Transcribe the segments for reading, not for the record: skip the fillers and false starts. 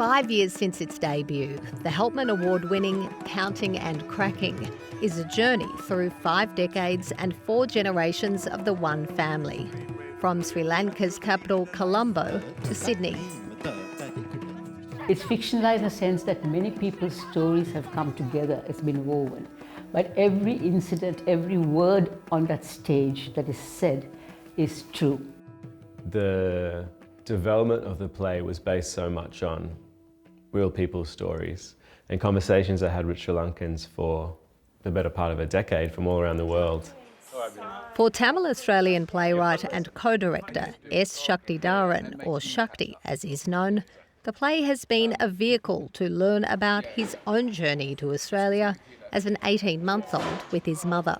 5 years since its debut, the Helpman Award-winning Counting and Cracking is a journey through 5 decades and 4 generations of the one family, from Sri Lanka's capital Colombo to Sydney. It's fictionalized in a sense that many people's stories have come together, it's been woven. But every incident, every word on that stage that is said is true. The development of the play was based so much on real people's stories and conversations I had with Sri Lankans for the better part of a decade from all around the world. For Tamil-Australian playwright and co-director S. Shaktidaran, or Shakti as he's known, the play has been a vehicle to learn about his own journey to Australia as an 18-month-old with his mother.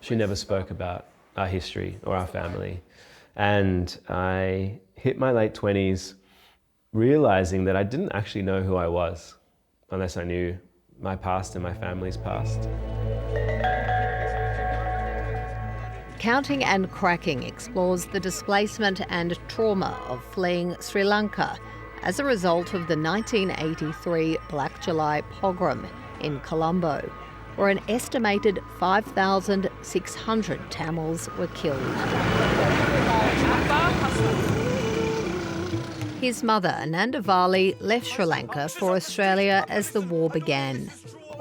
She never spoke about our history or our family. And I hit my late 20s realizing that I didn't actually know who I was unless I knew my past and my family's past. Counting and Cracking explores the displacement and trauma of fleeing Sri Lanka as a result of the 1983 Black July pogrom in Colombo, where an estimated 5,600 Tamils were killed. His mother, Anandavali, left Sri Lanka for Australia as the war began.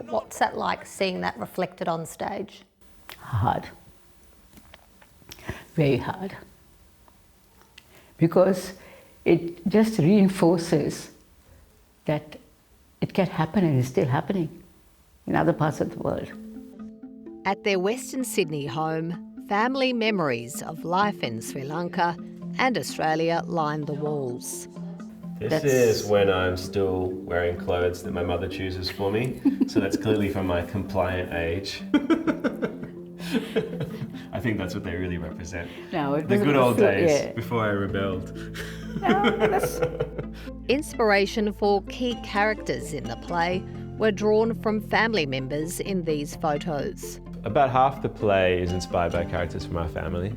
What's that like, seeing that reflected on stage? Hard. Very hard. Because it just reinforces that it can happen and is still happening in other parts of the world. At their Western Sydney home, family memories of life in Sri Lanka and Australia line the walls. This is when I'm still wearing clothes that my mother chooses for me, so that's clearly from my compliant age. I think that's what they really represent. No, the good old days before I rebelled. Inspiration for key characters in the play were drawn from family members in these photos. About half the play is inspired by characters from our family,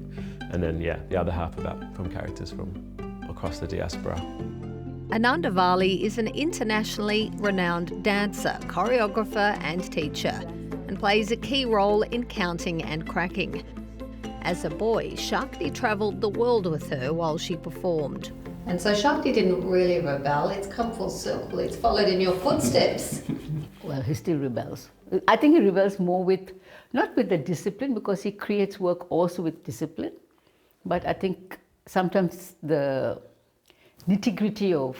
and then the other half from characters from across the diaspora. Anandavali is an internationally renowned dancer, choreographer and teacher, and plays a key role in Counting and Cracking. As a boy, Shakti travelled the world with her while she performed. And so Shakti didn't really rebel, it's come full circle, it's followed in your footsteps. Well, he still rebels. I think he rebels more not with the discipline, because he creates work also with discipline, but I think sometimes the nitty-gritty of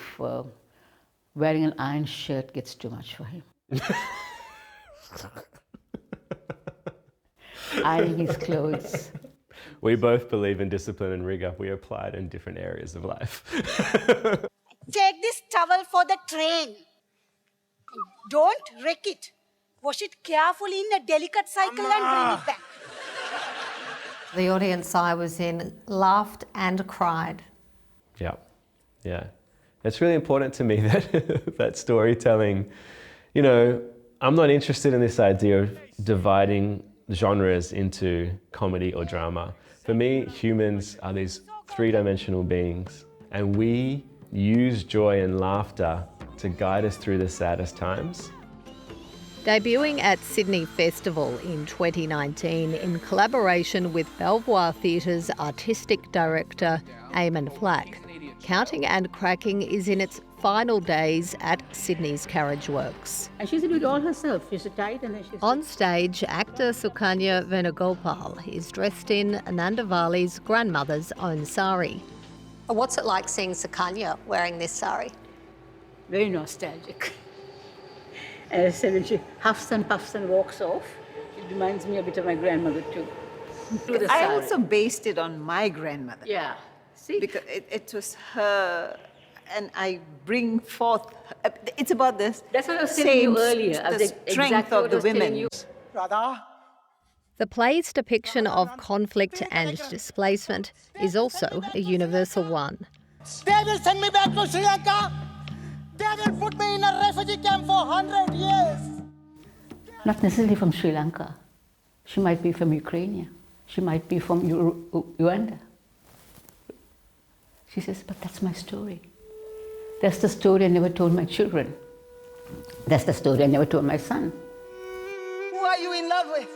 wearing an iron shirt gets too much for him. Ironing his clothes. We both believe in discipline and rigour. We apply it in different areas of life. Take this towel for the train. Don't wreck it. Wash it carefully in a delicate cycle and bring it back. The audience I was in laughed and cried. Yeah. It's really important to me that that storytelling, I'm not interested in this idea of dividing genres into comedy or drama. For me, humans are these 3-dimensional beings, and we use joy and laughter to guide us through the saddest times. Debuting at Sydney Festival in 2019 in collaboration with Belvoir Theatre's artistic director, Eamon Flack, Counting and Cracking is in its final days at Sydney's Carriage Works. And she's doing it all herself. She's tight and then she's... On stage, actor Sukanya Venugopal is dressed in Anandavali's grandmother's own sari. What's it like seeing Sukanya wearing this sari? Very nostalgic. And I said, when she huffs and puffs and walks off, it reminds me a bit of my grandmother too. I also based it on my grandmother. Yeah. See? Because it was her, and I bring forth, it's about this. That's what I was telling you earlier. The strength of the women. The play's depiction of conflict and displacement is also a universal one. They will send me back to Sri Lanka. They will put me in a refugee camp for 100 years. Not necessarily from Sri Lanka. She might be from Ukraine. She might be from Uganda. She says, but that's my story. That's the story I never told my children. That's the story I never told my son. Who are you in love with?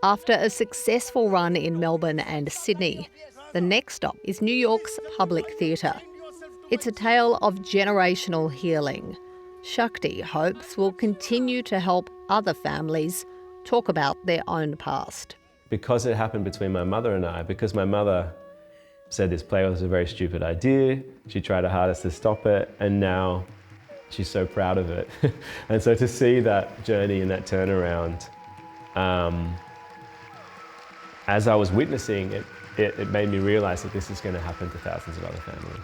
After a successful run in Melbourne and Sydney, the next stop is New York's Public Theatre. It's a tale of generational healing. Shakti hopes will continue to help other families talk about their own past. Because it happened between my mother and I, because my mother said this play was a very stupid idea, she tried her hardest to stop it, and now she's so proud of it. And so to see that journey and that turnaround, as I was witnessing it, it made me realize that this is going to happen to thousands of other families.